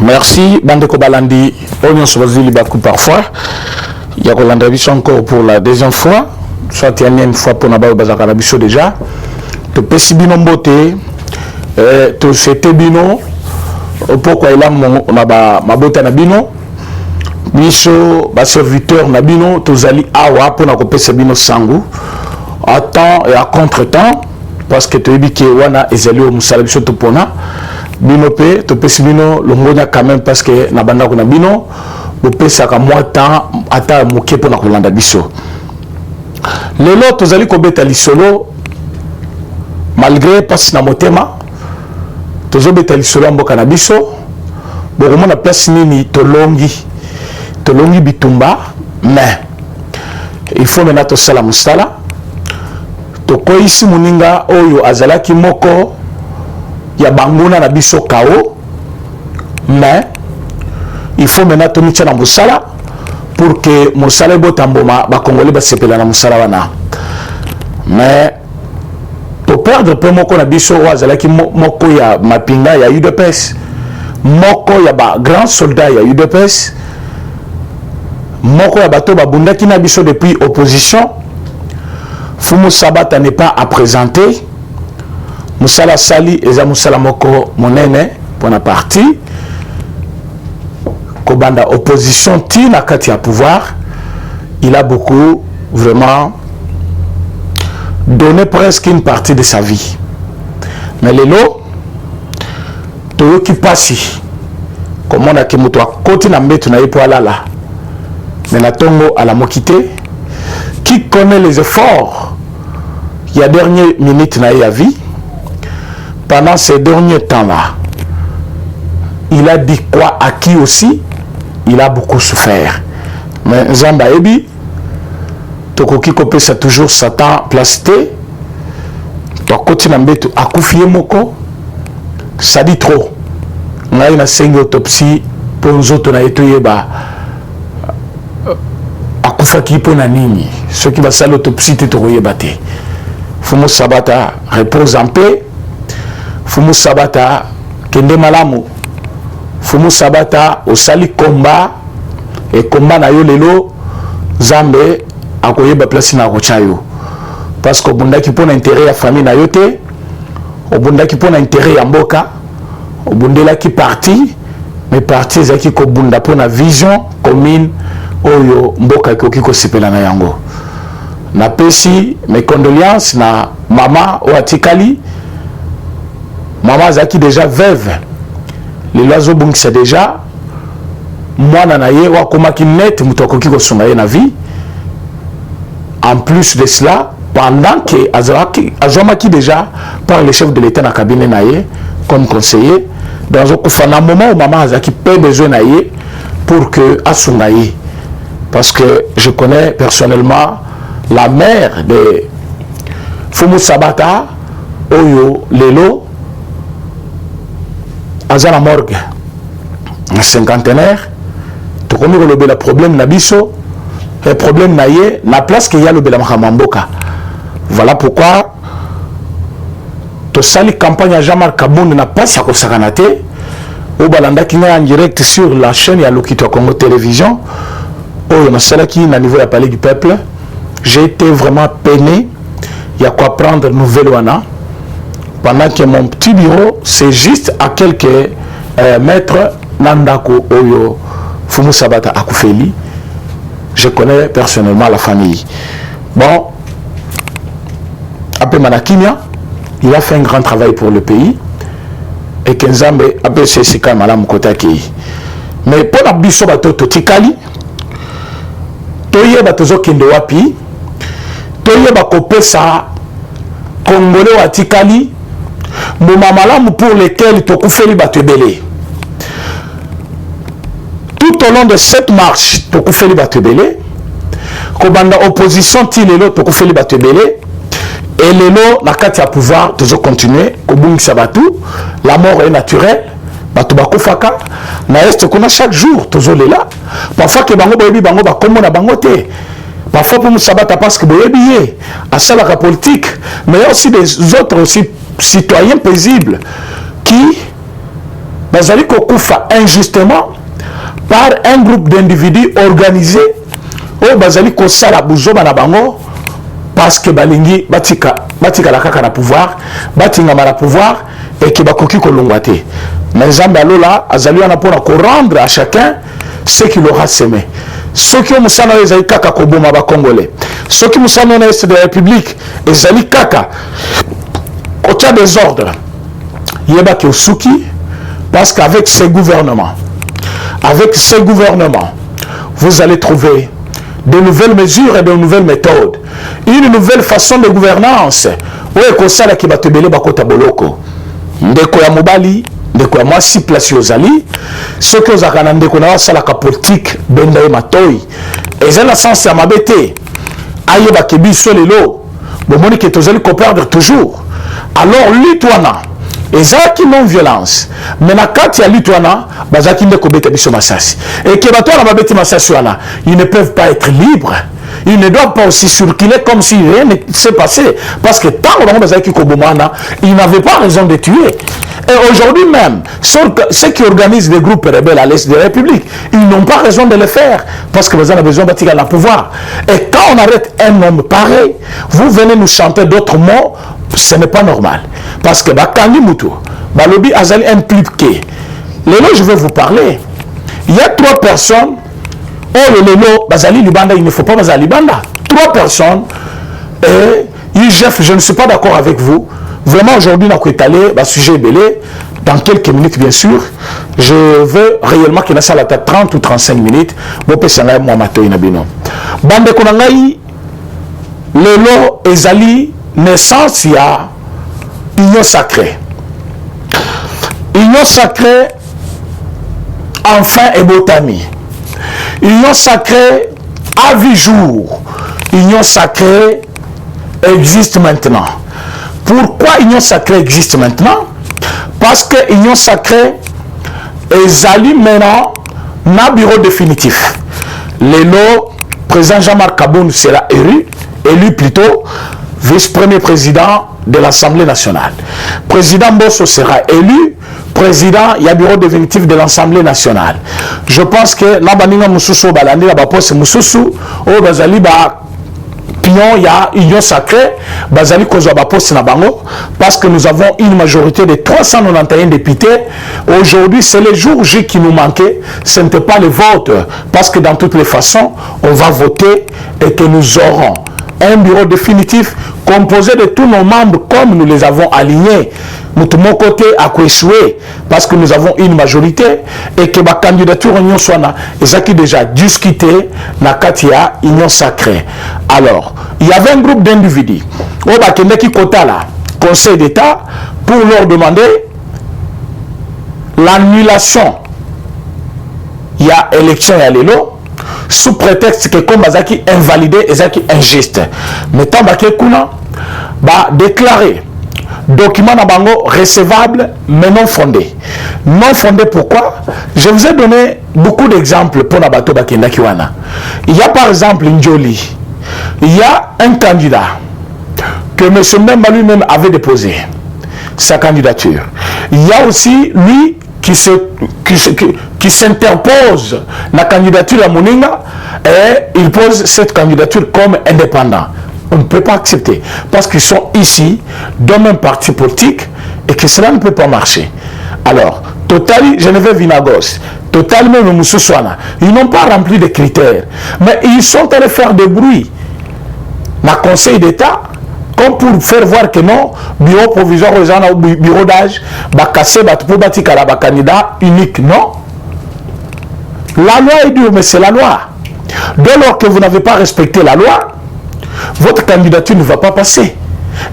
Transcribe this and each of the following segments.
Merci, Bandeko Balandi. On se voit beaucoup parfois. Il y a Rolanda Bisso encore pour la deuxième fois. Soit il y a une fois pour Nabao Bazakana Bisso déjà. Tu peux si bien beauté. Tu sais bino. Pourquoi il a ma beauté na bino. Bisso, ma serviteur na bino. Tu zali awa pour na couper ce bino sangu. À temps et à contre-temps. Parce que tu es dit que wana ezali au musala biso to pona. Bino pe to pesi bino longonya quand même parce que na banda ko na bino bo pesa ka moi temps ata moke pona ko landa biso lelo tozali ko beta lisolo malgré passe na motema tozo beta lisolo mboka na biso bo komona place nini tolongi bitumba mais il faut maintenant to sala musala to koisi muninga oyo azalaki moko ya banguna na biso kao mais il faut maintenant to mitia na musala pour que musala botamboma ba congolais ba sepela na musala wana mais to perdre pe moko na biso wazalaki moko ya mapinga ya UDPS moko ya ba grand soldat ya UDPS moko ya bato babundaki na biso depuis opposition Fumu Sabata n'est pas à présenter. Moussala Sali et Moussala Moko Monene pour la partie. Kobanda opposition Tina Katia pouvoir. Il a beaucoup vraiment donné presque une partie de sa vie. Mais les lots, tout qui passe, comme on a qui moutoua, côté na mbetu na ipo alala. Mais la tongo à la mokité. Qui connaît les efforts il y a dernière minute na ya vie pendant ces derniers temps-là il a dit quoi à qui aussi il a beaucoup souffert mais Zamba Ebi tokoki kopesa toujours Satan placité tokoti na mbetu akufie moko ça dit trop ngai na sengi autopsie pour nzoto na eto yeba akufaki pona nini ceux qui va sala autopsie te tokoyeba te Fumu Sabata repose en paix Fumu Sabata kende malamu Fumu Sabata osali combat et combat na yo lelo Zambe akoyeba place na kochayo parce que obundaki pona intérêt ya famille na yo te obundaki pona intérêt ya mboka obundelaki parti mais parti ezaki ko bunda pona vision commune oyo mboka ekoki kosepela na yango na pesi mes condoléances na mama Watikali mama zaki déjà veuve les loiseaux bung c'est déjà mwana na ye wakomaki net mutokoki kosunga ye na vie en plus de cela pendant que azomaki déjà par le chef de l'état na cabinet na ye comme conseiller dans un moment où maman azaki peu besoin na ye pour que asunga ye parce que je connais personnellement la mère de Fumu Sabata Oyo Lelo Azana morgue un cinquantenaire tu connais le problème nabiso le problème naie na place qu'il y a le bela mahamamboka voilà pourquoi to sali campagne à Jean-Marc Kabound n'a pas sa kosakanate au balanda qui est en direct sur la chaîne ya Lokito Congo Télévision Oyo na salaki na niveau ya palais du peuple. J'ai été vraiment peiné. Il y a quoi prendre nouvelle wana. Pendant que mon petit bureau, c'est juste à quelques mètres Nandako Oyo Fumu Sabata Akufeli. Je connais personnellement la famille. Bon, après Manakimia, il a fait un grand travail pour le pays. Et Kenzambe, après c'est quand même Kotaki. Mais pour la bisobato Totikali, Toye Batozo Kende Wapi, Toye Bakopesa Congolais Watikali, Moumamalam pour lesquels Tokufeli Batebele. Tout au long de cette marche, Tokufeli Batebele, Kobanda opposition Tilelo Tokufeli Batebele, et Lelo, la carte à pouvoir, toujours continuer, Kobung Sabatu, la mort est naturelle. Batubako faka na est qu'on a chaque jour toujours là parfois que bango boyebi bango ba komo na bango te parfois pour Sabata parce que boyebi à ça la politique mais aussi des autres aussi citoyens paisibles qui bazali kokufa injustement par un groupe d'individus organisés oyo bazali kosala buzoba na bango parce que balingi batika la kaka na pouvoir batingama na pouvoir et que bakoki kolongwa te. Mais nzambe alola azali wana mpona korendre à chacun ce qu'il aura semé. Soki omusana oyo ezali kaka koboma bakongolais, soki musana na est de la république ezali kaka kotia désordre, yebaki osuki, parce qu'avec ces gouvernements, vous allez trouver de nouvelles mesures et de nouvelles méthodes, une nouvelle façon de gouvernance. Oyo kosala ki batebele bakota boloko. Ndeko ya mobali, ndeko ya mwasi place ozali, soki ozaka na ndeko na wasala ka politique benda ye matoi. Eza na sens ya mabete. Ayeba ke biso lelo, bomoni ke tozali ko perdre toujours. Alors litwana ezaki non violence, mais na kati ya litwana bazaki ndeko beta biso masasi. Et ke bato na babeti masasi wana, ils ne peuvent pas être libres. Ils ne doivent pas aussi circuler comme si rien ne s'est passé. Parce que tant que ils n'avaient pas raison de tuer. Et aujourd'hui même, ceux qui organisent des groupes rebelles à l'est de la République, ils n'ont pas raison de le faire. Parce que vous avez besoin de la pouvoir. Et quand on arrête un homme pareil, vous venez nous chanter d'autres mots, ce n'est pas normal. Parce que Bakandi Moutou, Balobi Azali impliqué. Lélo, je vais vous parler. Il y a 3 personnes. Oh le Lélo, Bazali Libanda, il ne faut pas Bazali Libanda. 3 personnes. Et IGF, je ne suis pas d'accord avec vous. Vraiment, aujourd'hui, on a étalé le sujet belé. Dans quelques minutes, bien sûr. Je veux réellement qu'il y ait 30 ou 35 minutes. Bon, c'est un moi, Mato Inabino. Bande Konangaï, Lélo, Ezali, naissance, il y a union sacrée. Union sacrée, enfin et botami. Union sacrée à 8 jours. Union sacrée existe maintenant. Pourquoi Union sacrée existe maintenant? Parce que Union sacrée est allée maintenant dans le bureau définitif. Le président Jean-Marc Kaboun sera élu plutôt vice-premier président de l'Assemblée nationale. Président Bosso sera élu président, il y a bureau définitif de l'Assemblée nationale. Je pense que Nabaninga Moussoussou Balandi, la Bapos Moussoussou, au Bazali Pion, il y a Union sacrée, Bazali Kozo Bapos Nabango, parce que nous avons une majorité de 391 députés. Aujourd'hui, c'est le jour J qui nous manquait, ce n'était pas le vote, parce que dans toutes les façons, on va voter et que nous aurons un bureau définitif composé de tous nos membres comme nous les avons alignés. Nous, de mon côté, à échouer parce que nous avons une majorité et que ma candidature Union soit qui déjà discuté na Katia Union sacrée. Alors, il y avait un groupe d'individus au Bakendeki Kota là, Conseil d'État, pour leur demander l'annulation. Il y a élection et l'élo. Sous prétexte que comme Bazaki invalidé et Zaki injuste. Mais tant que Kuna va déclarer document na bango recevable mais non fondé. Non fondé pourquoi? Je vous ai donné beaucoup d'exemples pour Nabato Bakenda Kiwana. Il y a par exemple Ndjoli. Il y a un candidat que M. Mbemba lui-même avait déposé sa candidature. Il y a aussi lui qui s'interpose la candidature à Mouninga et il pose cette candidature comme indépendant. On ne peut pas accepter parce qu'ils sont ici dans un parti politique et que cela ne peut pas marcher. Alors, Totali, Geneviève Vinagos, Total même Moussoussouana, ils n'ont pas rempli de critères, mais ils sont allés faire des bruits dans le Conseil d'État comme pour faire voir que non, bureau provisoire, bureau d'âge, cassé, pour bâtir un candidat unique, non. La loi est dure, mais c'est la loi. Dès lors que vous n'avez pas respecté la loi, votre candidature ne va pas passer.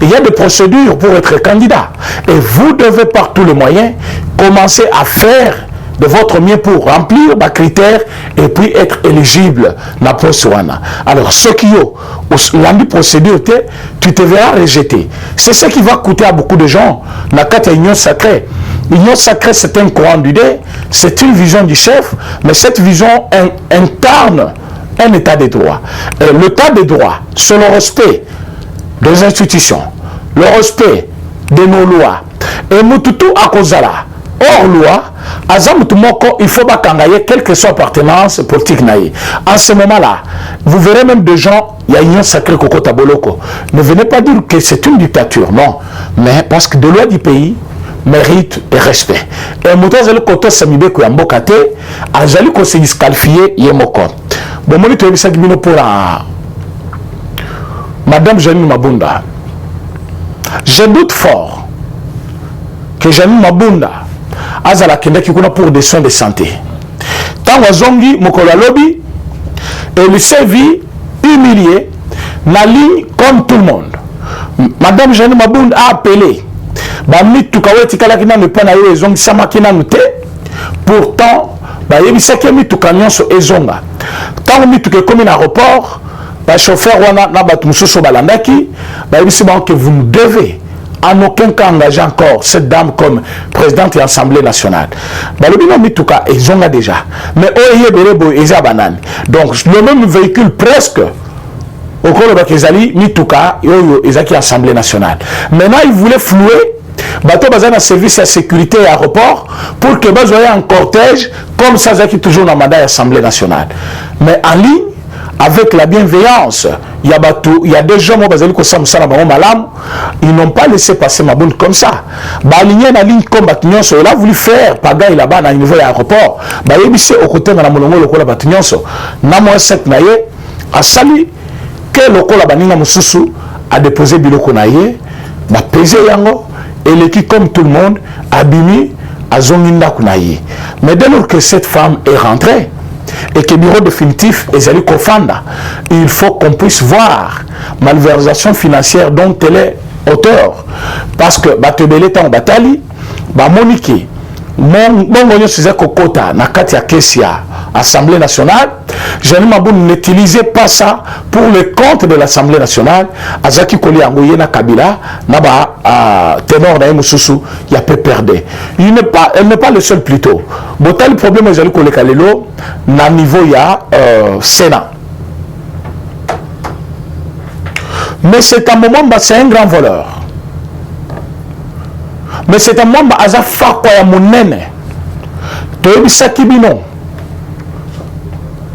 Il y a des procédures pour être candidat. Et vous devez par tous les moyens commencer à faire de votre mieux pour remplir les critères et puis être éligible na poswana. Alors, ce qui est l'année procédure, tu te verras rejeté. C'est ce qui va coûter à beaucoup de gens. La carte union sacrée. L'union sacrée, c'est un courant d'idées, c'est une vision du chef, mais cette vision incarne un état de droit. L'état de droit, c'est le respect des institutions, le respect de nos lois. Et nous tout à cause là, hors loi, Azam Tumoko, il faut bakangaye, quelle que soit l'appartenance politique naïe. En ce moment-là, vous verrez même des gens, il y a une sacrée Koko Taboloko. Ne venez pas dire que c'est une dictature, non. Mais parce que de loi du pays mérite et respect. Et Mouton Zali Koto Samibe Kuyambokate, Azali ko se disqualifié Yemoko. Bon, moi, je vais vous pour Madame Janine Mabunda. Je doute fort que Janine Mabunda azala kende qui kuna pour des soins de santé. Tant wazongi mokola lobby et le servi humilié na ligne comme tout le monde. Madame Janine Mabunda a appelé bami tukaweti kala kina ne pana yo ezongi sama kina nute. Pourtant ba yebisaki mi tukanyonso ezonga. Tant mi tuke comme un aéroport ba chauffeur wana na batu mususu balandaki ba yebisi ba que vous nous devez en aucun cas engager encore cette dame comme présidente de l'Assemblée nationale. Balobino Mituka, ils ont déjà. Mais Oye Berebo, ils ont banane. Donc, le même véhicule presque, au cours de Kezali, Mituka, ils ont l'Assemblée nationale. Maintenant, ils voulaient flouer, bateau basé dans service à sécurité et aéroport, pour que vous ayez un cortège, comme ça, qui toujours dans le mandat de l'Assemblée nationale. Mais en ligne, avec la bienveillance, il y a des gens ils n'ont pas laissé passer ma bonne comme ça. Baligné na ligne comme Batignoso, il a voulu faire pagaille là-bas dans le niveau de l'aéroport. Bayebissé au côté de la Molongo, le Kola Batignoso. Namo Sek Naye a sali que le Kola Baninga Moussousou a déposé Biloko Naye, a pesé Yango, et l'équipe comme tout le monde a bimi à Zonginda Kunaye. Mais dès lors que cette femme est rentrée, et que le bureau définitif est allé Kofanda, il faut qu'on puisse voir malversation financière dont elle est auteur. Parce que Batebele Tan Batali, Monique, mon Suza Kokota, Nakatia Kessia, Assemblée nationale, Jeanne Maboun n'utilisait pas ça pour le compte de l'Assemblée nationale. Azaki Koli Angoyena Kabila, Naba, ténor d'Aïmou Soussou, il y a peu perdu. Elle n'est pas le seul plutôt. Bon, tel problème, Azali Koli Kalelo, na niveau, il y a Sénat. Mais c'est un moment, c'est un grand voleur. Mais c'est un moment, Azafa Kwaya Mounene, Toebisa Kibino,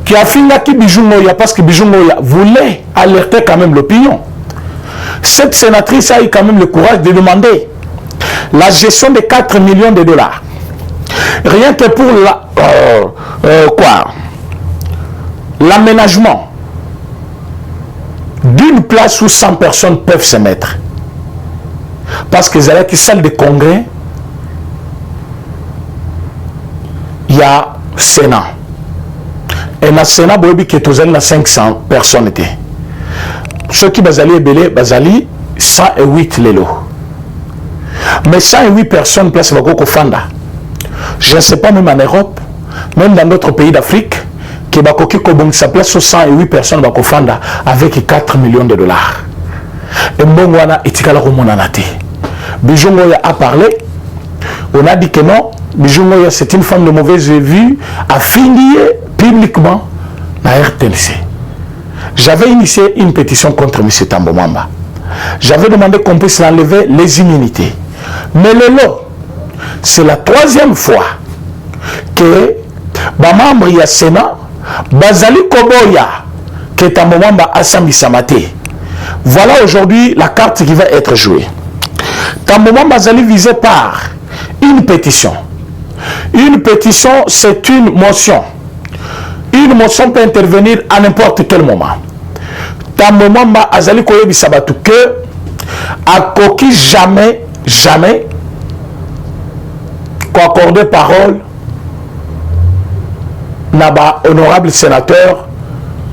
qui a fini qui Bijoumoya, parce que Bijoumoya voulait alerter quand même l'opinion. Cette sénatrice a eu quand même le courage de demander la gestion de 4 millions de dollars. Rien que pour l'aménagement d'une place où 100 personnes peuvent se mettre. Parce que dans la salle de congrès, il y a Sénat. Et dans le Sénat, il y a 500 personnes. Ceux qui bazali belé, bazali 108 lélo. Mais 108 personnes place au Fanda. Je ne sais pas, même en Europe, même dans d'autres pays d'Afrique, que Bakoki Kobong sa place 108 personnes au Fanda avec 4 millions de dollars. Et Mbongwana etikala romonanate. Bijungoya a parlé. On a dit que non. Bijungoya c'est une femme de mauvaise vue affiliée publiquement à RTNC. J'avais initié une pétition contre M. Tambo Mamba. J'avais demandé qu'on puisse enlever les immunités. Mais le lot, c'est la 3e fois que Bamambre ya Sénat, Bazali Koboya, que Tambo Mamba a Samate. Voilà aujourd'hui la carte qui va être jouée. Tambo Mamba Bazali visé par une pétition. Une pétition, c'est une motion. Une motion peut intervenir à n'importe quel moment. Tambo Mamba Azali Koyebi Sabatu que a coquille jamais qu'accorder parole naba honorable sénateur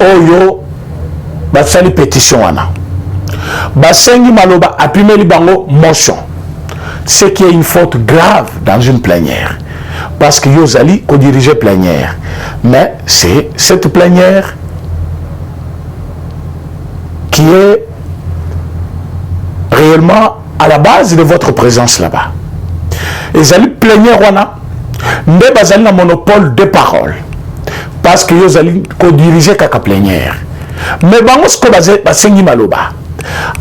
Oyo Basali pétition wana. Basengi Maloba a primé bango motion. Ce qui est une faute grave dans une plénière. Parce que Yozali ko dirigeait plénière. Mais c'est cette plénière qui est réellement à la base de votre présence là-bas. Et Zali plénière wana, ne bazali na monopole de parole. Parce que Yozali ko dirigeait kaka plénière. Mais bango ce ko basengi Maloba.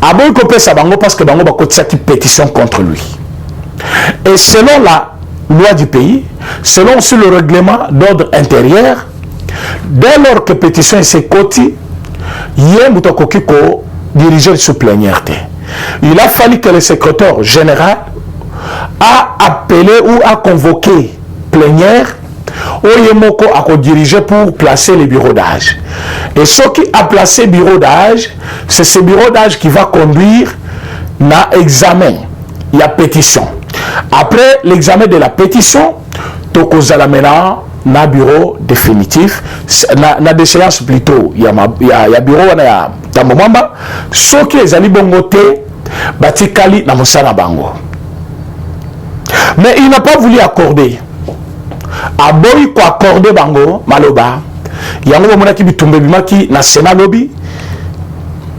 Abo ko pesa bango parce que bango ba kotisaki pétition contre lui. Et selon loi du pays, selon aussi le règlement d'ordre intérieur, dès lors que pétition est sécotée, il y a un diriger sous plénière. Il a fallu que le secrétaire général a appelé ou a convoqué plénière Oyemoko a dirigé pour placer les bureaux d'âge. Et ce qui a placé bureau d'âge, c'est ce bureau d'âge qui va conduire à l'examen. Il y a pétition. Après l'examen de la pétition, Tokozala maintenant na bureau définitif, na déchéance plutôt. Il y a bureau na Tambomamba. Ce qui est allé bongoté, batikali na mosala bango. Mais il n'a pas voulu accorder. Aboyi ko accorder bango maloba. Yango mona ki bitumbe bimaki na Sénat lobby.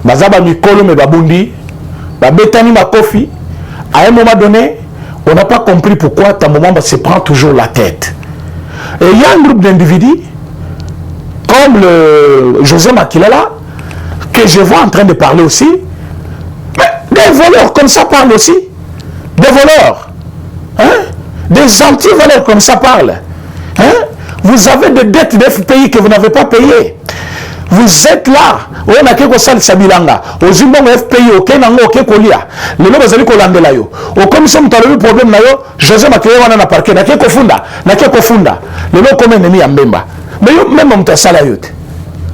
Bazaba mikolo me babundi, babetani makofi. À un moment donné, on n'a pas compris pourquoi Tambomamba se prend toujours la tête. Et il y a un groupe d'individus, comme le José Makilala, que je vois en train de parler aussi. Mais des voleurs comme ça parlent aussi. Des voleurs. Hein? Des anti-voleurs comme ça parlent. Hein? Vous avez des dettes d'FPI que vous n'avez pas payées. Vous êtes là. On a quelque chose de bilanga. Aux humains FPI, ok, nango, ok, kolia. Les gens vous allez collander là yo. Au commission tu as le problème là yo. José Makilala wana na parquet. Na quelque funda. Na quelque funda. Les gens comme ennemi ambemba. Mais yo même on t'a salayote.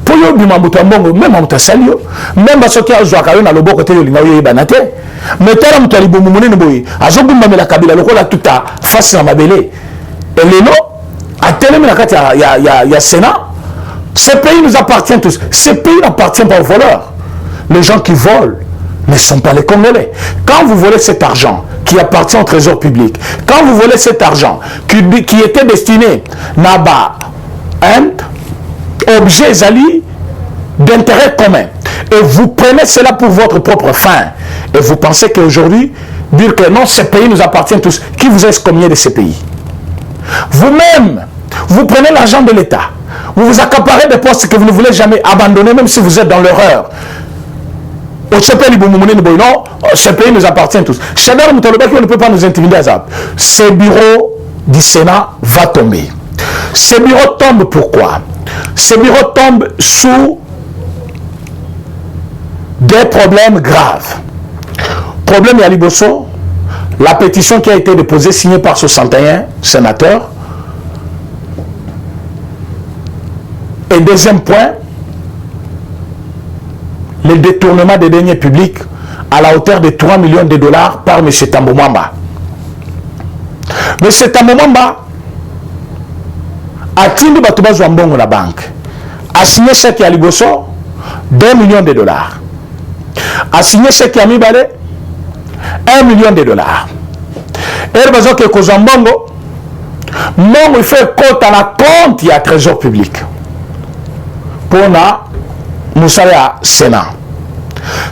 Pour yo bima mutu ambongo même on t'a salio. Même parce que azwa kayo na lobo côté yo linga yo banate. Mais tala mutu alibomu munene boyi. Azogumba mela kabila lokola tuta face na mabele. Et les noms à télé mais il y a Sénat. Ce pays nous appartient tous. Ce pays n'appartient pas aux voleurs. Les gens qui volent ne sont pas les Congolais. Quand vous volez cet argent qui appartient au trésor public, quand vous volez cet argent qui était destiné à un objet zali d'intérêt commun, et vous prenez cela pour votre propre fin, et vous pensez qu'aujourd'hui, dire que non, ce pays nous appartient tous, qui vous excommuniez de ce pays? Vous-même, vous prenez l'argent de l'État, vous vous accaparez des postes que vous ne voulez jamais abandonner, même si vous êtes dans l'erreur. Non, ce pays nous appartient tous. Chadar Moutolobaki ne peut pas nous intimider à ça. Ce bureau du Sénat va tomber. Ce bureau tombe pourquoi? Ce bureau tombe sous des problèmes graves. Problème Yaliboso, la pétition qui a été déposée, signée par 61 sénateurs. Et deuxième point, le détournement des deniers publics à la hauteur de 3 millions de dollars par M. Tambomamba. M. Tambomamba a tenu Batouba Zouambongo la banque, a signé chèque à Liboso 2 millions de dollars, a signé chèque à Mibale 1 million de dollars. Et le besoin que Kozambongo, il fait compte à la compte, il y a trésor public. Pour na Moussala Sénat.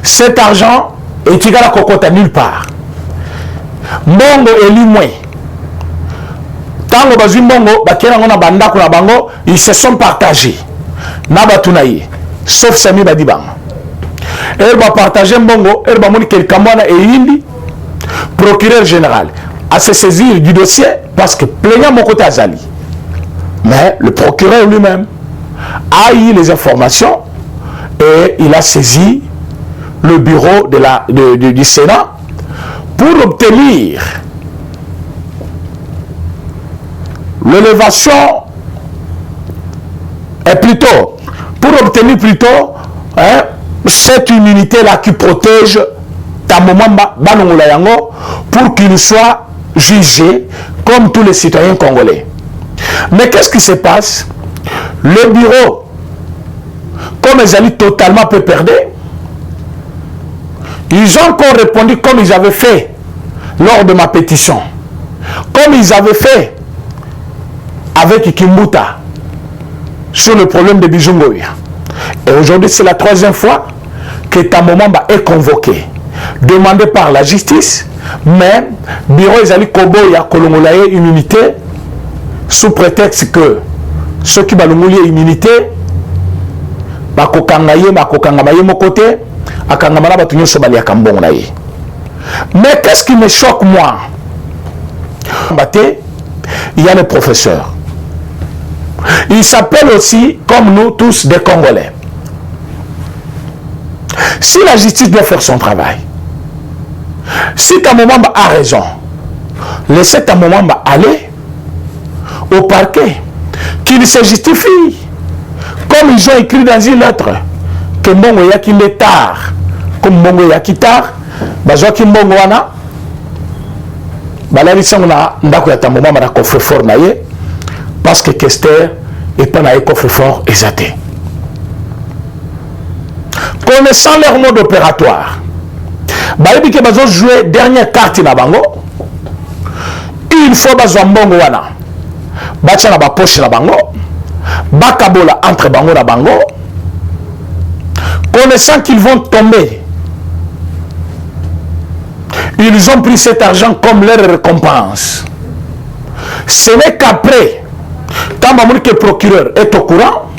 Cet argent est égal à cocotte à nulle part. Mbongo et l'imoué. Tango bazu mbongo, bakena na banda kuna bango, ils se sont partagés. Nabatunaye, sauf Sami Badibang. Elle va partager mbongo, elle va moni quelqu'un et indi, procureur général, à se saisir du dossier parce que plaignant mon côté Azali. Mais le procureur lui-même a eu les informations et il a saisi le bureau du Sénat pour obtenir l'élévation et plutôt pour obtenir plutôt cette immunité-là qui protège Tambomamba Banongola Yango pour qu'il soit jugé comme tous les citoyens congolais. Mais qu'est-ce qui se passe? Le bureau, comme ils allaient totalement peu perdre, ils ont encore répondu comme ils avaient fait lors de ma pétition, comme ils avaient fait avec Kimbuta sur le problème de Bijungoya. Et aujourd'hui, c'est la troisième fois que Tambomamba est convoqué, demandé par la justice, mais bureau ils allaient Koboya Kolongolaye immunité sous prétexte que ceux qui balongoliye immunité bakokangaye bakokangamaye mokote akangamala batu nyoso bali akambongo na ye. Mais qu'est-ce qui me choque moi? Baté il y a les professeurs. Ils s'appellent aussi, comme nous tous, des Congolais. Si la justice doit faire son travail, si Tambomamba a raison, laissez Tambomamba aller au parquet, qu'il se justifie, comme ils ont écrit dans une lettre, que Mbongo Yaki est tard, comme Mbongo Yaki tard, Bazoaki Mbongo Wana, Balari Sangona, Ndako ya Tambomamba na coffre-fort naye, parce que Kester et pas naye coffre-fort exaté. Connaissant leur mode opératoire, Balibi ke bazo jouer dernière carte na bango, il faut bazo Mbongo Wana, batia na ba poche na bango, bakabola entre bango na bango, connaissant qu'ils vont tomber, ils ont pris cet argent comme leur récompense. Ce n'est qu'après, tant que le procureur est au courant,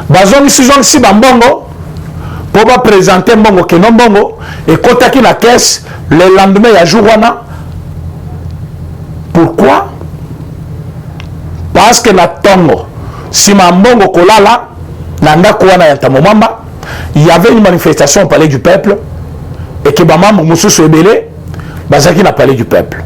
bazon si bambongo pour présenter Mbongo que non Mbongo et kotaki la caisse le lendemain ya jour wana. Pourquoi? Parce que na tongo si Mbongo kolala na ndako wana ya Tambomamba, il y avait une manifestation au palais du peuple et que Bamam Moussousou Ebele bazaki na palais du peuple.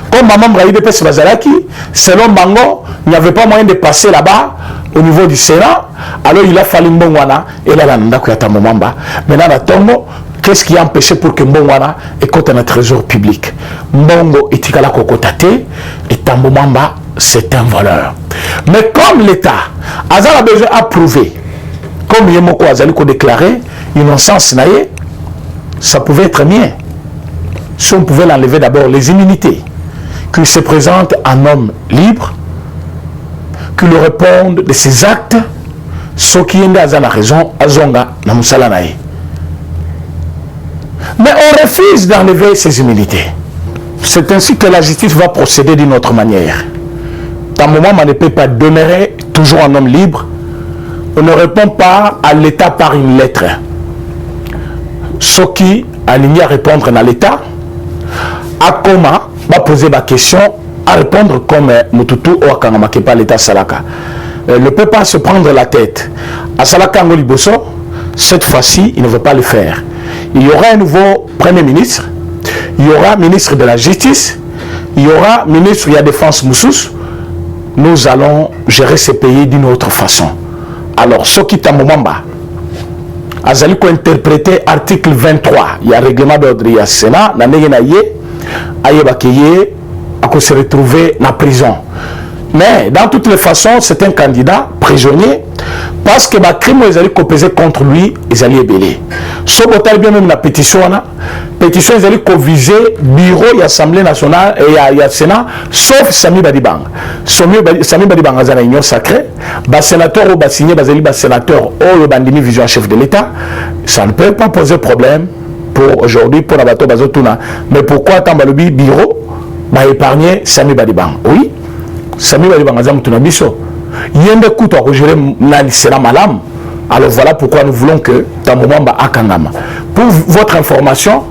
Comme Bamam Raïdepes Bazalaki, selon Bango, il n'y avait pas moyen de passer là-bas au niveau du Sénat. Alors il a fallu Mbongwana et là la ndako ya Tambomamba. Maintenant na tongo, qu'est-ce qui a empêché pour que Mbongwana écoute un trésor public? Mbongo etikala kokotate et Tambomamba c'est un voleur. Mais comme l'État a besoin à prouver, comme Yemoko Azali ko déclaré innocence naïe, ça pouvait être mieux. Si on pouvait l'enlever d'abord les immunités, qu'il se présente en homme libre, qu'il réponde de ses actes, ce qui est dans la raison, Azonga Namusala naïe. Mais on refuse d'enlever ces immunités. C'est ainsi que la justice va procéder d'une autre manière. Dans le moment où on ne peut pas demeurer toujours un homme libre, on ne répond pas à l'État par une lettre. Ce qui aligné à répondre dans l'État, à comment va poser ma question, à répondre comme Mututu ou Akangama qui pas l'État Salaka. Ne peut pas se prendre la tête. À Salaka Ngoliboso, cette fois-ci, il ne veut pas le faire. Il y aura un nouveau Premier ministre, il y aura ministre de la Justice, il y aura ministre de la Défense Moussous. Nous allons gérer ce pays d'une autre façon. Alors, ce qui est à Momamba, Azali ko interpréter article 23, il y a règlement d'ordre, il y a Sénat, na se retrouver en prison. Mais dans toutes les façons, c'est un candidat prisonnier parce que ma crime ils allaient peser contre lui, ils allaient ébélé. Ce botal bien même la pétition ils allaient viser bureau et assemblée nationale et il y a Sénat, sauf Sami Badibang. Sami Badibang a une union sacrée. Bas sénateur ou bas signé bas sénateur ou bandini vision chef de l'État, ça ne peut pas poser problème pour aujourd'hui pour la bateau bazotuna. Mais pourquoi tant balobi bureau m'a épargné Sami Badibang? Oui. Sami Badibang azam tunabiso. Yende kuto ko gérer na Sénat malam. Alors voilà pourquoi nous voulons que Tambomamba akangama. Pour votre information,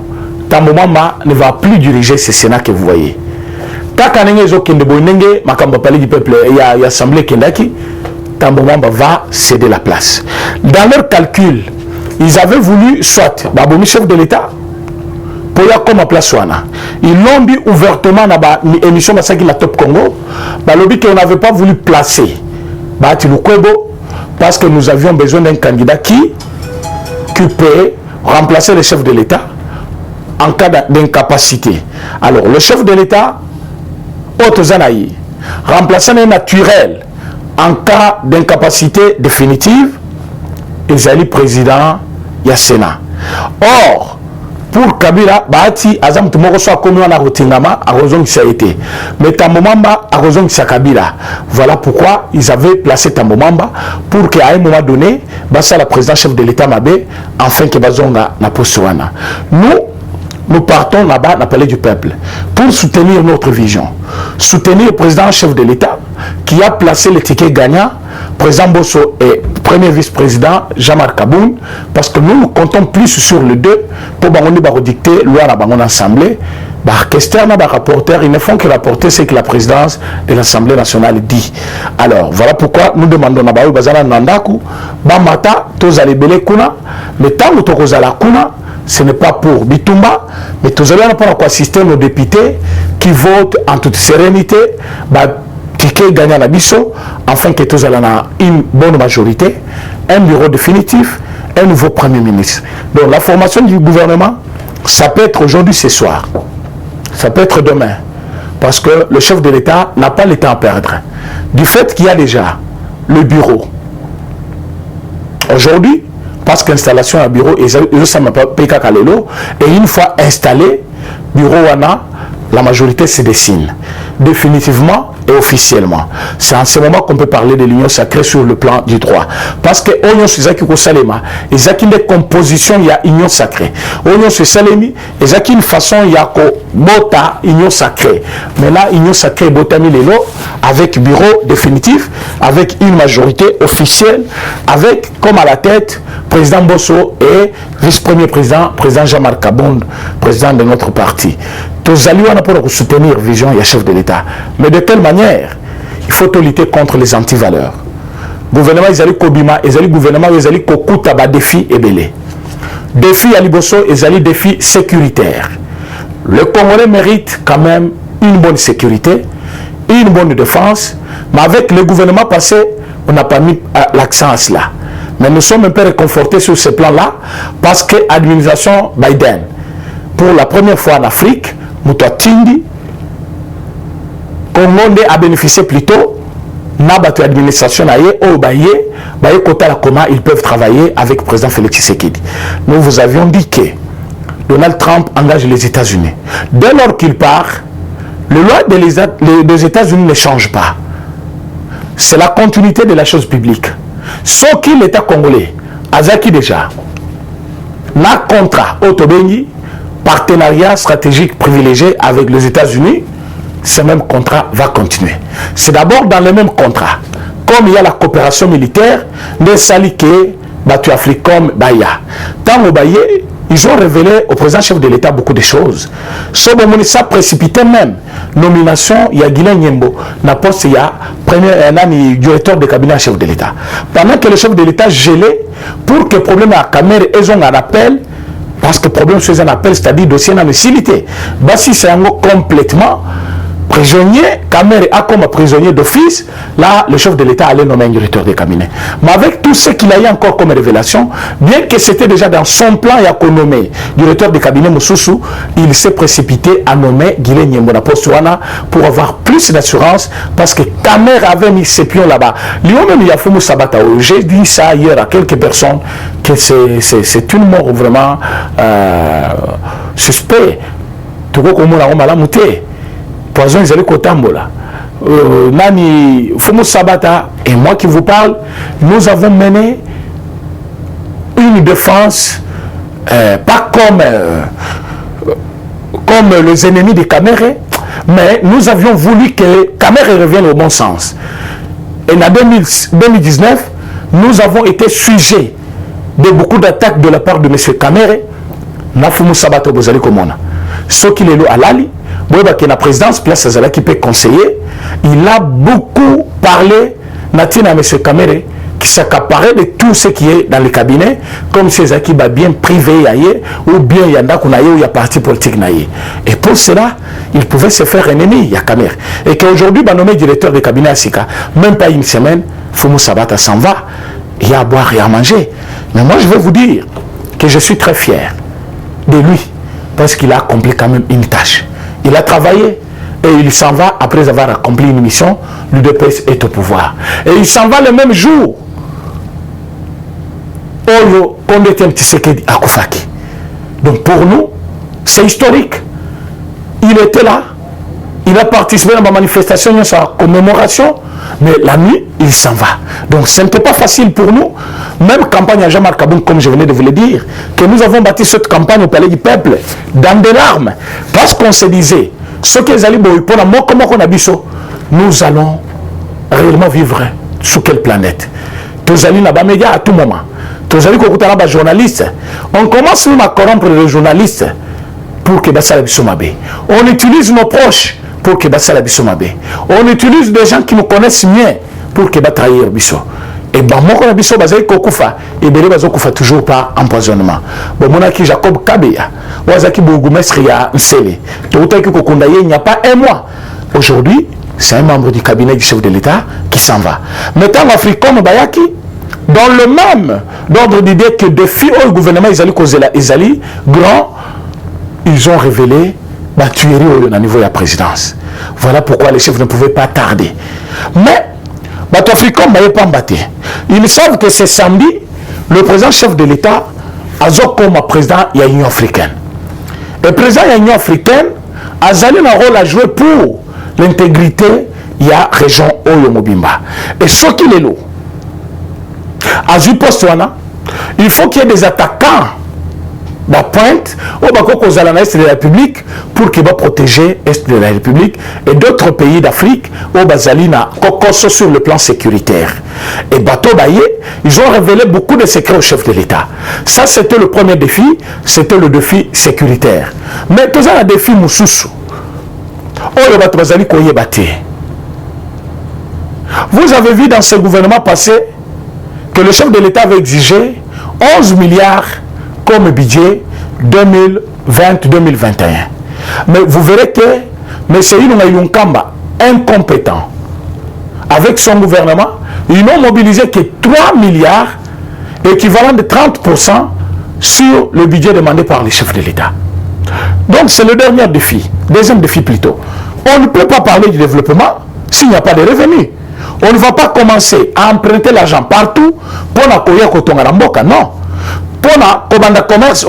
Tambomamba ne va plus diriger ce Sénat que vous voyez. Takanenge zo kende boynenge makamba palais du peuple et ya assemblée kendaki, Tambomamba va céder la place. Dans leur calcul, ils avaient voulu soit Baboumi chef de l'État pour y comme place wana. Ils l'ont dit ouvertement dans l'émission Masaki la Top Congo, balobi qu'on n'avait pas voulu placer Bahati Lukwebo parce que nous avions besoin d'un candidat qui peut remplacer le chef de l'État en cas d'incapacité. Alors le chef de l'État Otozanaï, remplaçant un naturel en cas d'incapacité définitive, Ezali président Yassena. Or, pour Kabila, Bahati Azam Tumoro soit comme on a Rotingama, à raison que ça a été. Mais Tambomamba, à raison que ça Kabila. Voilà pourquoi ils avaient placé Tambomamba pour qu'à un moment donné, Bassa la présidente chef de l'État Mabé, enfin que Bazonga n'a pas soana. Nous partons là-bas dans le palais du peuple pour soutenir notre vision. Soutenir le président chef de l'État qui a placé le ticket gagnant, président Bosso et premier vice-président Jean-Marc Kaboun, parce que nous comptons plus sur les deux pour dicter loi à la Assemblée orchestre, rapporteur, ils ne font que rapporter ce que la présidence de l'Assemblée nationale dit. Alors, voilà pourquoi nous demandons à Baou Bazana Nandaku, Bamata, Tozale Bele Kuna, mais tant que Tokozala Kuna, ce n'est pas pour Bitumba, mais Tozale n'a pas assister nos députés qui votent en toute sérénité, qui gagnent à la biso, afin que Tozale ait une bonne majorité, un bureau définitif, un nouveau Premier ministre. Donc, la formation du gouvernement, ça peut être aujourd'hui, ce soir. Ça peut être demain, parce que le chef de l'État n'a pas le temps à perdre. Du fait qu'il y a déjà le bureau. Aujourd'hui, parce qu'installation à bureau, et une fois installé, bureau la majorité se dessine. Définitivement et officiellement. C'est en ce moment qu'on peut parler de l'union sacrée sur le plan du droit. Parce que Oignon Suzaki Salema, et Zaki de composition, il y a union sacrée. Oignon Salemi, et Zaki une façon, il y a Bota, union sacrée. Mais là, union sacrée, Botami Lelo, avec bureau définitif, avec une majorité officielle, avec comme à la tête, président Bosso et vice-premier président, président Jean-Marc Kabond, président de notre parti. Tous alliés pour soutenir vision et chef de l'État. Mais de quelle manière? Il faut lutter contre les antivaleurs. Gouvernement, ils allaient Kobima, ils allaient gouvernement, ils allaient Kokuta, défi et belé. Défi à Liboso, ils allaient défi sécuritaire. Le Congolais mérite quand même une bonne sécurité, une bonne défense, mais avec le gouvernement passé, on n'a pas mis l'accent à cela. Mais nous sommes un peu réconfortés sur ce plan-là, parce que l'administration Biden, pour la première fois en Afrique, Moutouatindi, Congo a bénéficié plutôt n'a battu l'administration comment ils peuvent travailler avec le président Félix Tshisekedi. Nous vous avions dit que Donald Trump engage les États-Unis. Dès lors qu'il part, le loi des États-Unis ne change pas. C'est la continuité de la chose publique. Sauf que l'État congolais, Azaki déjà, n'a contrat Otobengi, partenariat stratégique privilégié avec les États-Unis, ce même contrat va continuer. C'est d'abord dans le même contrat. Comme il y a la coopération militaire, les Salike, Batu Africom, Baya. Dans le Baye, ils ont révélé au président chef de l'État beaucoup de choses. Ça précipité même. Nomination, il y a Guilain Nyembo. Na poste, il y a premier directeur de cabinet chef de l'État. Pendant que le chef de l'État gelé, pour que le problème à Camer, ils ont un appel. Parce que le problème, c'est un appel, c'est-à-dire dossier dans facilité. Si c'est un mot complètement prisonnier, Camer a comme prisonnier d'office, là, le chef de l'État allait nommer un directeur de cabinet. Mais avec tout ce qu'il a eu encore comme révélation, bien que c'était déjà dans son plan, il a nommé directeur de cabinet Moussoussou, il s'est précipité à nommer Guilin Nyembona Postuana pour avoir plus d'assurance, parce que Camer avait mis ses pions là-bas. Lui-même, il a fait Sabata. J'ai dit ça hier à quelques personnes, que c'est une mort vraiment suspect. Tout le monde a muté. Poison, ils allaient Kotambola. Nani, Fumu Sabata et moi qui vous parle, nous avons mené une défense pas comme les ennemis de Caméré, mais nous avions voulu que Caméré revienne au bon sens. Et en 2019, nous avons été sujets de beaucoup d'attaques de la part de M. Caméré. Nafumu Sabata Bozali Komona. Ce qu'il est là à Lali, la présidence, place Azala qui peut conseiller, il a beaucoup parlé, Natina M. Kamere, qui s'accaparait de tout ce qui est dans le cabinet, comme ces qui va bien privé ou bien il y en a qu'on a ou il y a parti politique. Et pour cela, il pouvait se faire ennemi, il y a Kamere. Et qu'aujourd'hui, il nommé directeur de cabinet à Sika, même pas une semaine, Fumu Sabata s'en va, il y a à boire et à manger. Mais moi, je vais vous dire que je suis très fier de lui, parce qu'il a accompli quand même une tâche. Il a travaillé et il s'en va après avoir accompli une mission. L'UDPS est au pouvoir. Et il s'en va le même jour. Oyo Kondetiam Tshisekedi Akufaki. Donc pour nous, c'est historique. Il était là. Il a participé à ma manifestation, à sa commémoration. Mais la nuit, il s'en va. Donc ce n'était pas facile pour nous. Même campagne à Jean-Marc Kabon, comme je venais de vous le dire, que nous avons bâti cette campagne au Palais du Peuple dans des larmes. Parce qu'on se disait, ce qu'ils allaient pour la mort, comment on a vu ça, nous allons réellement vivre sur quelle planète? Tous allés là-bas, médias à tout moment. Tous allés qu'on écouter là-bas, journalistes. On commence même à corrompre les journalistes pour que Bassala Bissomabe. On utilise nos proches pour que Bassala Bissomabe. On utilise des gens qui nous connaissent mieux pour que Batrahir Bisso. Et ben moi quand Bisso Bazaï Kokufa et Bélé Bazo Kufa toujours par empoisonnement. Bon mon aki Jacob Kabeya, Wazaki Bougumesria Nsele. Toutaki Kokundaye, il n'y a pas un mois. Aujourd'hui, c'est un membre du cabinet du chef de l'État qui s'en va. Maintenant, l'Afrique comme Bayaki, dans le même ordre d'idée que des filles au gouvernement Isali grand, ils ont révélé la tuerie au niveau de la présidence. Voilà pourquoi les chefs ne pouvaient pas tarder. Mais, l'Afrique comme Bayaki, ils savent que c'est samedi, le président chef de l'État a comme président de l'Union africaine. Le président de l'Union africaine a un rôle à jouer pour l'intégrité de la région Oyo Mobimba. Et ce qu'il est là, à ce poste-là, il faut qu'il y ait des attaquants de pointe au Est de la République pour qu'ils protéger l'Est de la République et d'autres pays d'Afrique au Bazalina Kokoso sur le plan sécuritaire. Et Bato Baye, ils ont révélé beaucoup de secrets au chef de l'État. Ça, c'était le premier défi, c'était le défi sécuritaire. Mais tout ça, un défi Moussoussou. Vous avez vu dans ce gouvernement passé que le chef de l'État avait exigé 11 milliards comme budget 2020-2021. Mais vous verrez que M. Ilunga Kamba, incompétent, avec son gouvernement, ils n'ont mobilisé que 3 milliards, équivalent de 30% sur le budget demandé par les chefs de l'État. Donc c'est le dernier défi, deuxième défi plutôt. On ne peut pas parler du développement s'il n'y a pas de revenus. On ne va pas commencer à emprunter l'argent partout pour la Koya Kotongaramboka, non. Pour la commerce,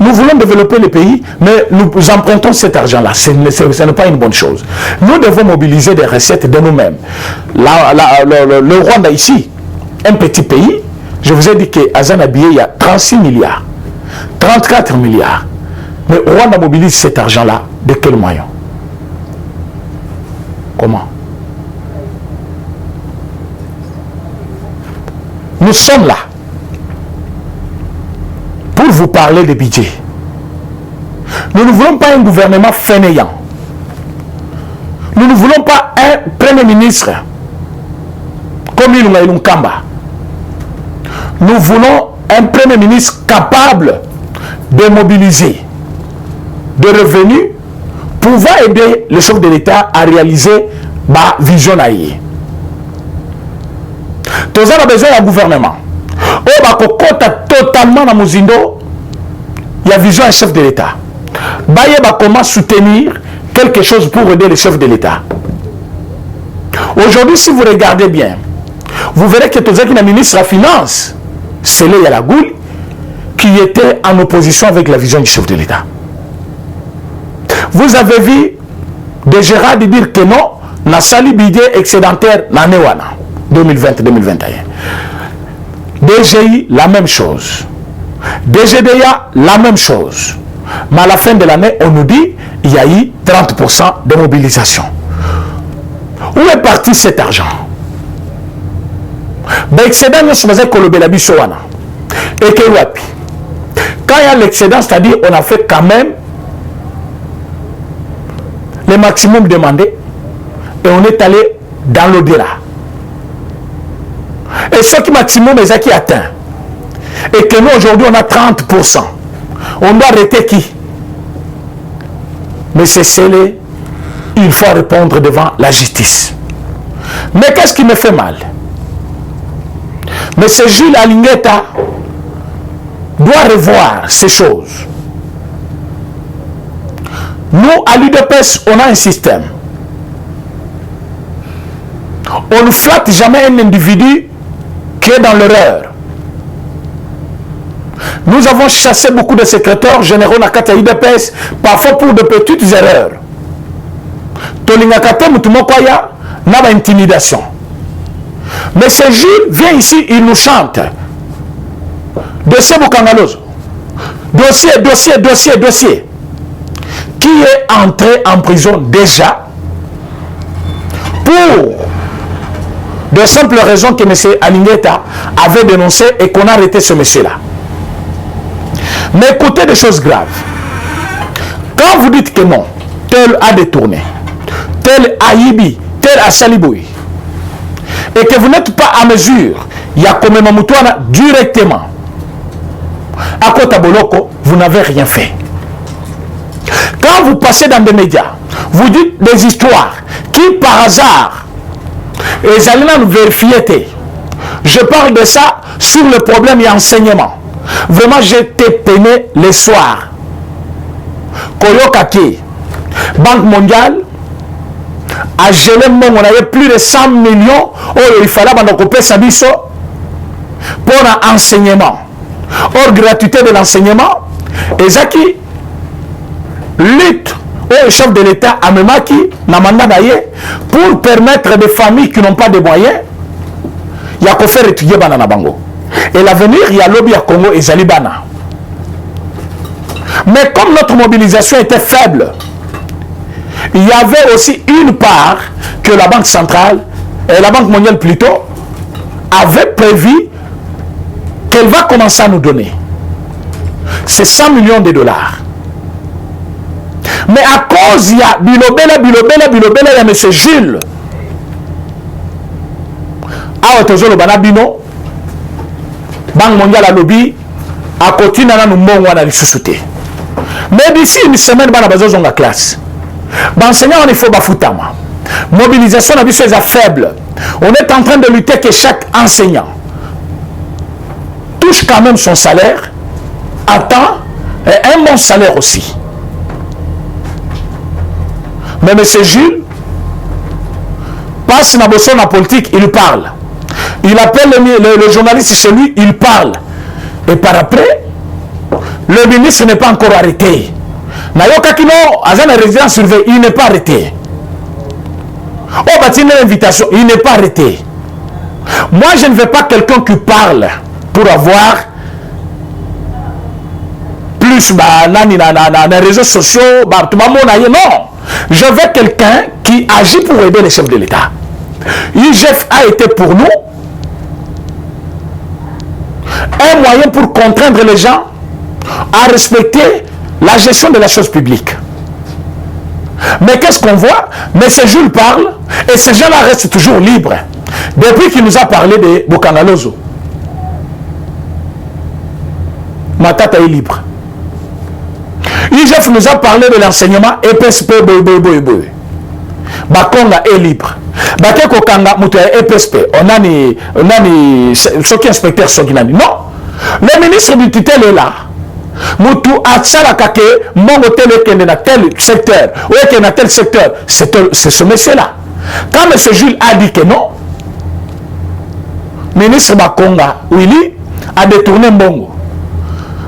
nous voulons développer le pays, mais nous empruntons cet argent-là. Ce n'est pas une bonne chose. Nous devons mobiliser des recettes de nous-mêmes. Le Rwanda ici, un petit pays, je vous ai dit qu'à Zanabié, il y a 36 milliards, 34 milliards. Mais Rwanda mobilise cet argent-là de quel moyen? Comment? Nous sommes là pour vous parler de budget. Nous ne voulons pas un gouvernement fainéant. Nous ne voulons pas un premier ministre comme Ilunga Kamba. Nous voulons un premier ministre capable de mobiliser des revenus pouvant aider le chef de l'État à réaliser ma vision aïe. Tous on a besoin d'un gouvernement. On va totalement dans Mozindo, il y a vision un chef de l'État. Baye va comment soutenir quelque chose pour aider le chef de l'État. Aujourd'hui, si vous regardez bien, vous verrez que tous les ministre de la Finance, c'est le Yalagoul, qui était en opposition avec la vision du chef de l'État. Vous avez vu de Gérard dire que non, na sali budget excédentaire na Newana 2020-2021. DGI, la même chose. DGDA, la même chose. Mais à la fin de l'année, on nous dit il y a eu 30% de mobilisation. Où est parti cet argent? L'excédent, nous sommes et que quand il y a l'excédent, c'est-à-dire on a fait quand même le maximum demandé et on est allé dans l'au-delà. Et ce qui maximum est qui atteint. Et que nous aujourd'hui on a 30%. On doit arrêter qui? Mais c'est scellé. Il faut répondre devant la justice. Mais qu'est-ce qui me fait mal? Mais c'est Jules Alingueta doit revoir ces choses. Nous, à l'UDPS, on a un système. On ne flatte jamais un individu qui est dans l'erreur. Nous avons chassé beaucoup de secrétaires généraux dans la UDPS, parfois pour de petites erreurs. Tolingakate Mutumokoya n'a pas intimidation. Mais ce Jules vient ici, il nous chante. Dossier Bukangalozo. Dossier. Qui est entré en prison déjà pour de simples raisons que M. Alingueta avait dénoncé et qu'on a arrêté ce monsieur-là. Mais écoutez des choses graves. Quand vous dites que non, tel a détourné, tel a yibi, tel a saliboui, et que vous n'êtes pas à mesure, il y a comme Mamoutoana directement, à Kota Boloko, vous n'avez rien fait. Quand vous passez dans des médias, vous dites des histoires qui par hasard, et Zalina nous vérifiez. Je parle de ça sur le problème et enseignement. Vraiment, j'étais peiné les soirs. Koyokaki, Banque mondiale, a gelé on avait plus de 100 millions. Oh, il fallait couper sa biso pour l'enseignement. Or, gratuité de l'enseignement, et Zaki lutte au chef de l'État à Memaki, pour permettre des familles qui n'ont pas de moyens, il y a qu'à faire étudier Banana Bango. Et l'avenir, il y a lobby à Congo et Zalibana. Mais comme notre mobilisation était faible, il y avait aussi une part que la Banque centrale, et la Banque mondiale plutôt, avait prévu qu'elle va commencer à nous donner. C'est 100 millions de dollars. Mais à cause, il y a Bilobela, il y a M. Jules. Ah, toujours le Banabino, Banque mondiale à lobby, à côté, nous avons nous sous-souté. Mais d'ici une semaine, nous avons la classe. L'enseignant, il faut bafutama. Mobilisation, on a vu c'est faible. On est en train de lutter que chaque enseignant touche quand même son salaire, attend et un bon salaire aussi. Mais M. Jules passe dans la politique, il parle. Il appelle le journaliste chez lui, il parle. Et par après, le ministre n'est pas encore arrêté. Nayoka Kino, Azan résident surveillé, il n'est pas arrêté. Oh, bâti une invitation, il n'est pas arrêté. Moi, je ne veux pas quelqu'un qui parle pour avoir plus dans les réseaux sociaux. Non. Je veux quelqu'un qui agit pour aider les chefs de l'État. IGF a été pour nous un moyen pour contraindre les gens à respecter la gestion de la chose publique. Mais qu'est-ce qu'on voit? M. Jules parle et ces gens-là restent toujours libres. Depuis qu'il nous a parlé de Bokangalozo, Matata est libre. IGF nous a parlé de l'enseignement EPSP, Bakonga est libre. Bakeko Kanga Moutoua EPSP, on a ni Soki inspecteur Sokinani. Non, le ministre du tutelle est là. Moutou Atsala Kake, mon hôtel est dans tel secteur, ou est dans tel secteur, c'est ce monsieur-là. Quand M. Jules a dit que non, ministre Bakonga, Willy, a détourné Mbongo.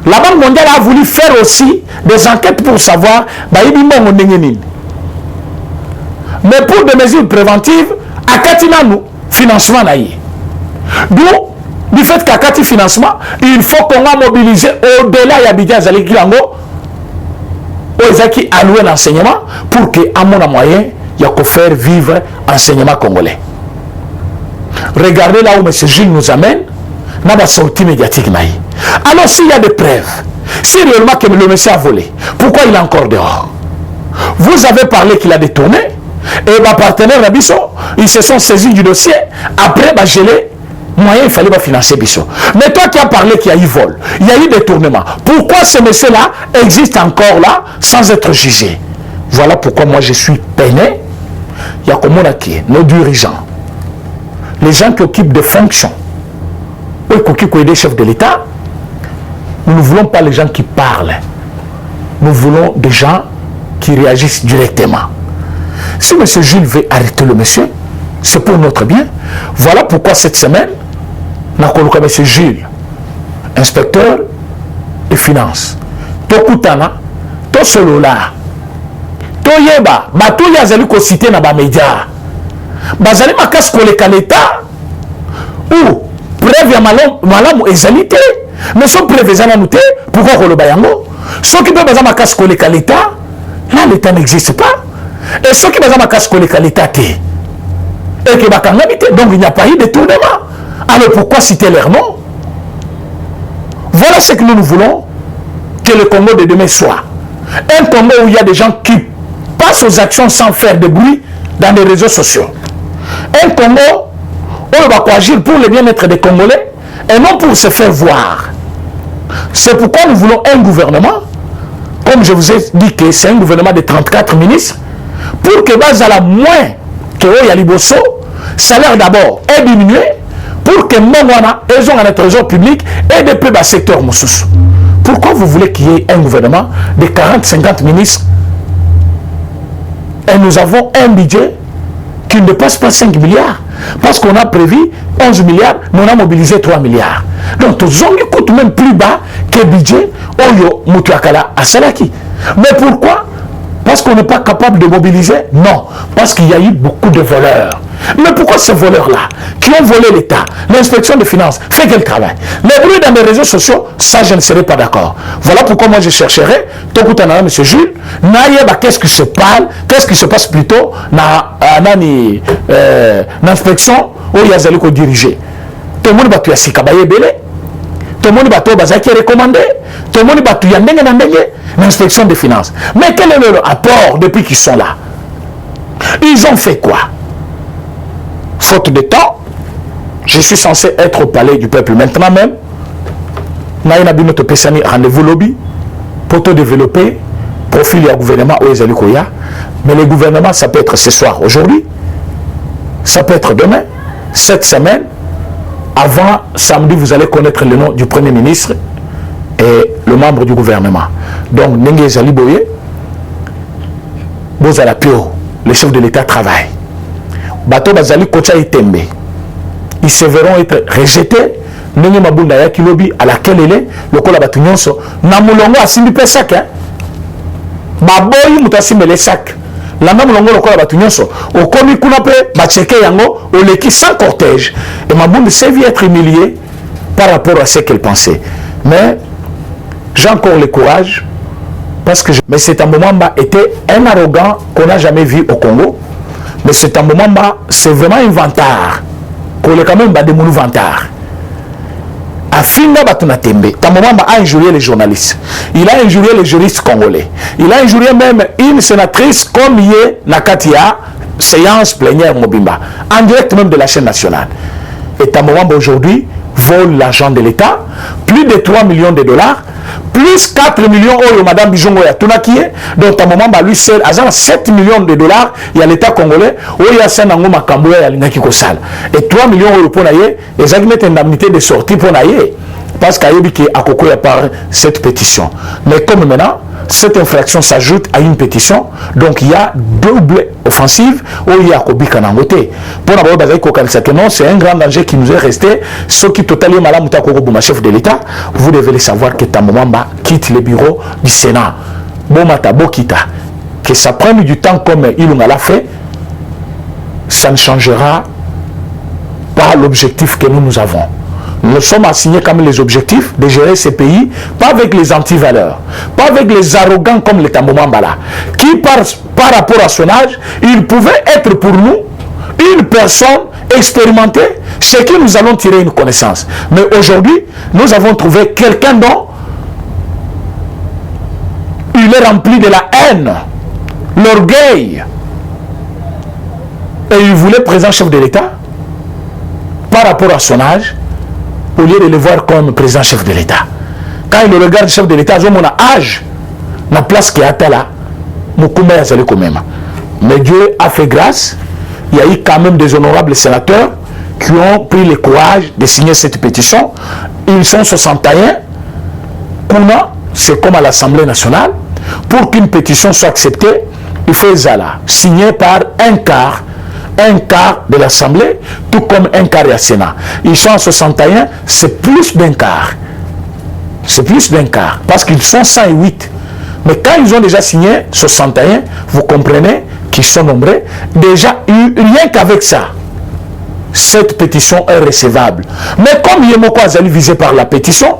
La Banque mondiale a voulu faire aussi des enquêtes pour savoir, mais pour des mesures préventives, à Katinanu, financement naïe. D'où, du fait qu'à Kati financement, il faut qu'on a mobilisé au-delà de Abidjan Zalikilango, qui alloué l'enseignement pour qu'à mon moyen, il y a qu'à faire vivre l'enseignement congolais. Regardez là où M. Jules nous amène, dans la sortie médiatique naïe. Alors s'il y a des preuves, si réellement que le monsieur a volé, pourquoi il est encore dehors? Vous avez parlé qu'il a détourné, et ma partenaire Rabisso, ils se sont saisis du dossier, après gelé, moyen il fallait financer Bisso. Mais toi qui as parlé qu'il y a eu vol, il y a eu détournement, pourquoi ce monsieur-là existe encore là sans être jugé? Voilà pourquoi moi je suis peiné. Il y a comme on a qui nos dirigeants, les gens qui occupent des fonctions, qui sont des chefs de l'État. Nous ne voulons pas les gens qui parlent. Nous voulons des gens qui réagissent directement. Si M. Jules veut arrêter le monsieur, c'est pour notre bien. Voilà pourquoi cette semaine, nous avons M. Jules, inspecteur des finances. Tokutana, Tosolola, Toyeba, Batouya Zali ko cité dans les médias. Bazali makas koleka l'État ou preuve ya malamu ezalité. Mais si on prévient pourquoi on le bayango? Ceux qui peuvent ma casse coller l'État, là l'État n'existe pas. Et ceux qui peuvent ma casse coller l'État, et qui va donc il n'y a pas eu de détournement. Alors pourquoi citer leur nom? Voilà ce que nous voulons que le Congo de demain soit un Congo où il y a des gens qui passent aux actions sans faire de bruit dans les réseaux sociaux. Un Congo où on va agir pour le bien-être des Congolais et non pour se faire voir. C'est pourquoi nous voulons un gouvernement, comme je vous ai dit que c'est un gouvernement de 34 ministres, pour que Bazala moins que Oyaliboso, salaire d'abord est diminué, pour que Mongwana, ils ont un trésor public et depuis le secteur Moussous. Pourquoi vous voulez qu'il y ait un gouvernement de 40-50 ministres et nous avons un budget qui ne dépasse pas 5 milliards? Parce qu'on a prévu 11 milliards, mais on a mobilisé 3 milliards. Donc, tout ça coûte même plus bas que le budget Oyo Mutuakala à Salaki. Mais pourquoi? Parce qu'on n'est pas capable de mobiliser? Non, parce qu'il y a eu beaucoup de voleurs. Mais pourquoi ces voleurs-là, qui ont volé l'État, l'inspection des finances, fait quel travail? Les bruits dans les réseaux sociaux, ça je ne serais pas d'accord. Voilà pourquoi moi je chercherais, M. Jules, qu'est-ce qui se parle, qu'est-ce qui se passe plutôt dans l'inspection où il y a Zaliko dirigé. Tout le monde va tuer Sikabaye Belé, tout le monde va tuer Bazaki recommandé, tout le monde va tuer l'inspection des finances. Mais quel est leur apport depuis qu'ils sont là? Ils ont fait quoi? Faute de temps, je suis censé être au palais du peuple maintenant même. Naïna Binoto Pesani, rendez-vous lobby pour te développer profil du gouvernement Oezalikoya. Mais le gouvernement, ça peut être ce soir, aujourd'hui, ça peut être demain, cette semaine. Avant samedi, vous allez connaître le nom du Premier ministre et le membre du gouvernement. Donc, Nengue Zaliboye, Bozala Pio, le chef de l'État travaille. Bato Bazali Kocha et Tembe. Ils se verront être rejetés. Nengue Mabunda Yakilobi, à laquelle il est, le Kola Batunyonso, Namulongo a simbi pesak, hein. Baboyi Mutasimbe les sacs. La Namulongo le Kola Batunyonso, au Komi Kunape, Bacheke Yango, au Leki sans cortège. Et Mabunda s'est vu être humilié par rapport à ce qu'elle pensait. Mais j'ai encore le courage, parce que mais c'est un moment était un arrogant qu'on n'a jamais vu au Congo. Mais c'est un moment c'est vraiment un vantard. Qu'on est quand même des mounu vantards. Afinga Batuna Tembe, Tamoma a injurié les journalistes. Il a injurié les juristes congolais. Il a injurié même une sénatrice comme Yé Nakatia, séance plénière Mobimba, en direct même de la chaîne nationale. Et Tamoma aujourd'hui vole l'argent de l'État, plus de 3 millions de dollars, plus 4 millions de Madame Bijongo ya Tunakie, donc Tamoma lui seul, à 7 millions de dollars, il y a l'État congolais, où il y a 5 Makambo ya Lingaki Kosal. Et 3 millions de pour naïe, et ont une indemnité de sortie pour naïe, parce qu'il y a Akoko par cette pétition. Mais comme maintenant, cette infraction s'ajoute à une pétition, donc il y a double offensive où il y a Kobi Kanangote. Pour la non, c'est un grand danger qui nous est resté. Ce qui totalement malade, chef de l'État, vous devez le savoir que Tamomamba quitte le bureau du Sénat. Bomata Bokita, que ça prenne du temps comme il l'a fait, ça ne changera pas l'objectif que nous avons. Nous sommes assignés comme les objectifs de gérer ces pays, pas avec les antivaleurs, pas avec les arrogants comme les Tambomambala, qui par rapport à son âge, il pouvait être pour nous une personne expérimentée chez qui nous allons tirer une connaissance. Mais aujourd'hui, nous avons trouvé quelqu'un dont il est rempli de la haine, l'orgueil, et il voulait présent chef de l'État par rapport à son âge, au lieu de le voir comme président chef de l'État. Quand il regarde chef de l'État, il a âge, la place qui est là, mais Dieu a fait grâce. Il y a eu quand même des honorables sénateurs qui ont pris le courage de signer cette pétition. Ils sont 61. C'est comme à l'Assemblée nationale. Pour qu'une pétition soit acceptée, il faut signer par un quart de l'Assemblée, tout comme un quart du Sénat. Ils sont à 61, c'est plus d'un quart. C'est plus d'un quart, parce qu'ils sont 108. Mais quand ils ont déjà signé 61, vous comprenez qu'ils sont nombreux. Déjà, rien qu'avec ça, cette pétition est recevable. Mais comme Yemoko Azali visé par la pétition,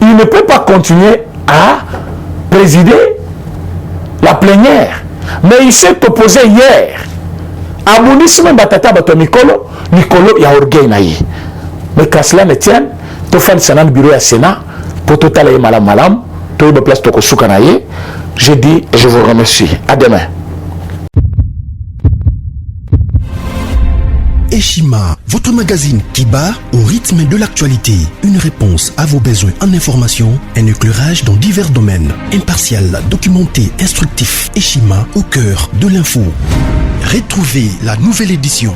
il ne peut pas continuer à présider la plénière. Mais il s'est opposé hier. Abounissement batata bato Mikolo, il y a orgueil naïe. Mais qu'à cela ne tienne, tu fais le bureau à Sénat pour tout aller malam, Tout le place de Soukanaye. Je dis et je vous remercie. À demain. Eshima, votre magazine qui bat au rythme de l'actualité. Une réponse à vos besoins en information, un éclairage dans divers domaines. Impartial, documenté, instructif. Eshima au cœur de l'info. Retrouvez la nouvelle édition.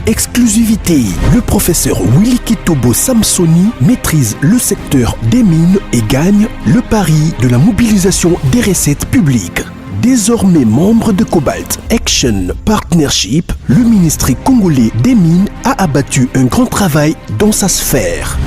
Exclusivité, le professeur Willy Kitobo Samsoni maîtrise le secteur des mines et gagne le pari de la mobilisation des recettes publiques. Désormais membre de Cobalt Action Partnership, le ministère congolais des Mines a abattu un grand travail dans sa sphère.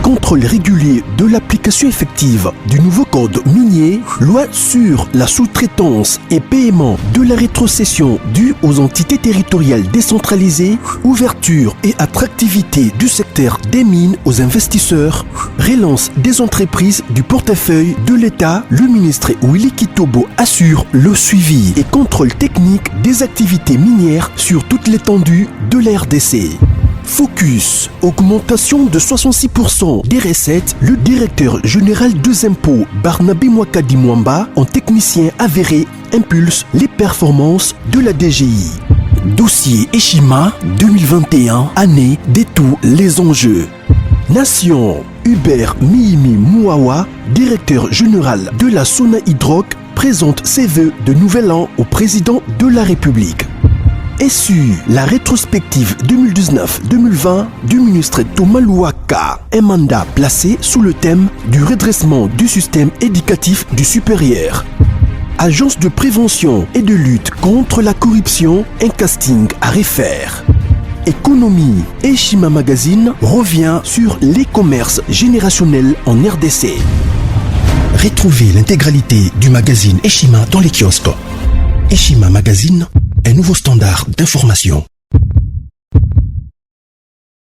Contrôle régulier de l'application effective du nouveau code minier, loi sur la sous-traitance et paiement de la rétrocession due aux entités territoriales décentralisées, ouverture et attractivité du secteur des mines aux investisseurs, relance des entreprises du portefeuille de l'État, le ministre Willy Kitobo assure le suivi et contrôle technique des activités minières sur toute l'étendue de la RDC. Focus, augmentation de 66% des recettes, le directeur général des impôts Barnabé Mwakadi Mwamba, en technicien avéré, impulse les performances de la DGI. Dossier Eshima 2021, année de tous les enjeux. Nation, Hubert Mihimi Mouawa, directeur général de la Sona Hydroc, présente ses vœux de nouvel an au président de la République. SU, la rétrospective 2019-2020 du ministre Thomas Louaka, un mandat placé sous le thème du redressement du système éducatif du supérieur. Agence de prévention et de lutte contre la corruption, un casting à refaire. Économie, Eshima Magazine revient sur les commerces générationnels en RDC. Retrouvez l'intégralité du magazine Eshima dans les kiosques. Eshima Magazine, un nouveau standard d'information.